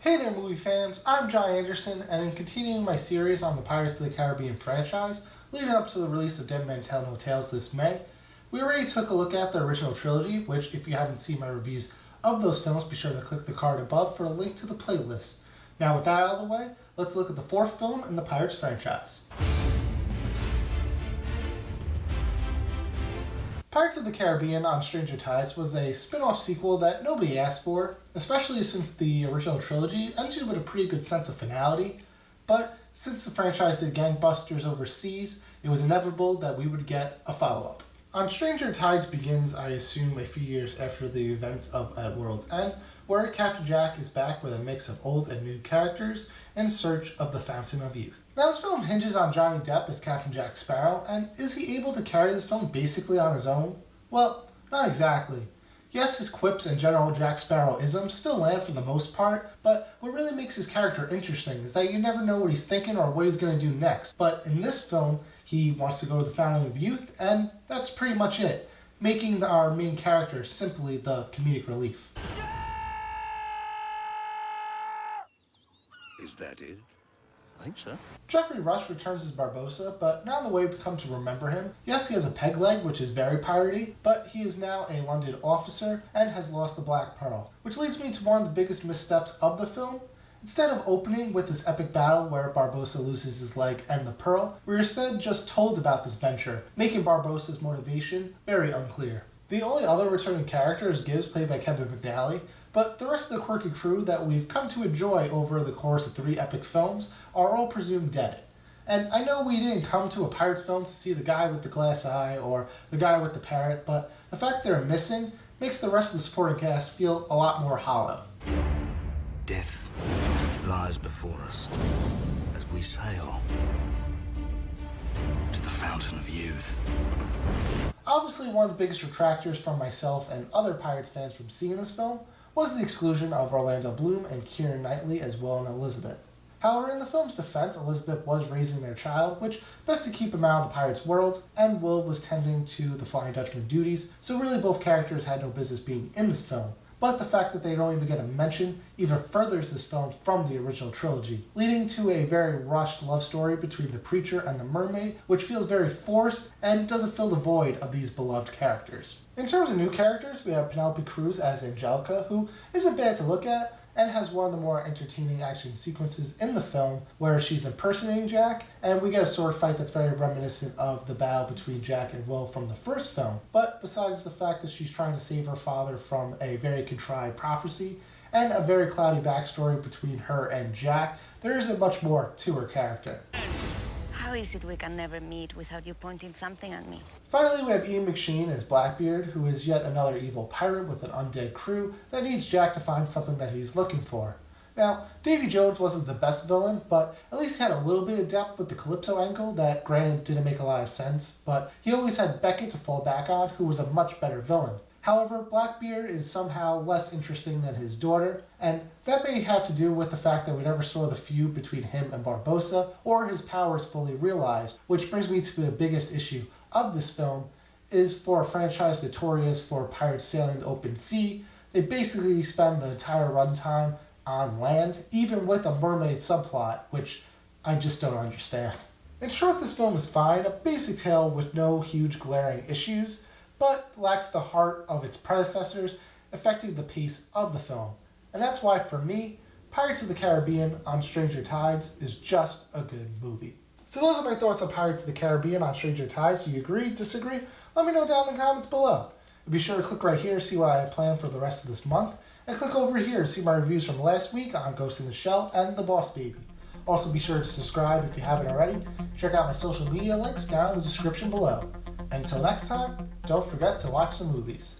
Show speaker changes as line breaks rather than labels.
Hey there movie fans, I'm John Andersen, and in continuing my series on the Pirates of the Caribbean franchise, leading up to the release of Dead Men Tell No Tales this May, we already took a look at the original trilogy, which if you haven't seen my reviews of those films, be sure to click the card above for a link to the playlist. Now with that out of the way, let's look at the fourth film in the Pirates franchise. Pirates of the Caribbean on Stranger Tides was a spin-off sequel that nobody asked for, especially since the original trilogy ended with a pretty good sense of finality, but since the franchise did gangbusters overseas, it was inevitable that we would get a follow-up. On Stranger Tides begins, I assume, a few years after the events of At World's End, where Captain Jack is back with a mix of old and new characters in search of the Fountain of Youth. Now this film hinges on Johnny Depp as Captain Jack Sparrow, and is he able to carry this film basically on his own? Well, not exactly. Yes, his quips and general Jack Sparrow-isms still land for the most part, but what really makes his character interesting is that you never know what he's thinking or what he's going to do next. But in this film, he wants to go to the Fountain of Youth, and that's pretty much it, making our main character simply the comedic relief.
Is that it? I think so.
Geoffrey Rush returns as Barbossa, but not in the way we've come to remember him. Yes, he has a peg leg, which is very piratey, but he is now a London officer and has lost the Black Pearl. Which leads me to one of the biggest missteps of the film. Instead of opening with this epic battle where Barbossa loses his leg and the pearl, we're instead just told about this venture, making Barbossa's motivation very unclear. The only other returning character is Gibbs, played by Kevin McNally, but the rest of the quirky crew that we've come to enjoy over the course of 3 epic films are all presumed dead. And I know we didn't come to a Pirates film to see the guy with the glass eye or the guy with the parrot, but the fact they're missing makes the rest of the supporting cast feel a lot more hollow.
Death lies before us as we sail to the Fountain of Youth.
Obviously, one of the biggest detractors from myself and other Pirates fans from seeing this film was the exclusion of Orlando Bloom and Keira Knightley as well as Elizabeth. However, in the film's defense, Elizabeth was raising their child, which best to keep him out of the Pirates' world, and Will was tending to the Flying Dutchman duties, so really both characters had no business being in this film. But the fact that they don't even get a mention even furthers this film from the original trilogy, leading to a very rushed love story between the preacher and the mermaid, which feels very forced and doesn't fill the void of these beloved characters. In terms of new characters, we have Penelope Cruz as Angelica, who isn't bad to look at, and has one of the more entertaining action sequences in the film where she's impersonating Jack, and we get a sword fight that's very reminiscent of the battle between Jack and Will from the first film. But besides the fact that she's trying to save her father from a very contrived prophecy, and a very cloudy backstory between her and Jack, there isn't much more to her character.
How is it we can never meet without you pointing something at me?
Finally, we have Ian McShane as Blackbeard, who is yet another evil pirate with an undead crew that needs Jack to find something that he's looking for. Now, Davy Jones wasn't the best villain, but at least had a little bit of depth with the Calypso angle that granted didn't make a lot of sense, but he always had Beckett to fall back on, who was a much better villain. However, Blackbeard is somehow less interesting than his daughter, and that may have to do with the fact that we never saw the feud between him and Barbossa, or his powers fully realized, which brings me to the biggest issue of this film, is for a franchise notorious for pirates sailing the open sea, they basically spend the entire runtime on land, even with a mermaid subplot, which I just don't understand. In short, this film is fine, a basic tale with no huge glaring issues, but lacks the heart of its predecessors, affecting the pace of the film. And that's why, for me, Pirates of the Caribbean on Stranger Tides is just a good movie. So those are my thoughts on Pirates of the Caribbean on Stranger Tides. Do you agree, disagree? Let me know down in the comments below. And be sure to click right here to see what I have planned for the rest of this month, and click over here to see my reviews from last week on Ghost in the Shell and The Boss Baby. Also be sure to subscribe if you haven't already. Check out my social media links down in the description below. Until next time, don't forget to watch some movies.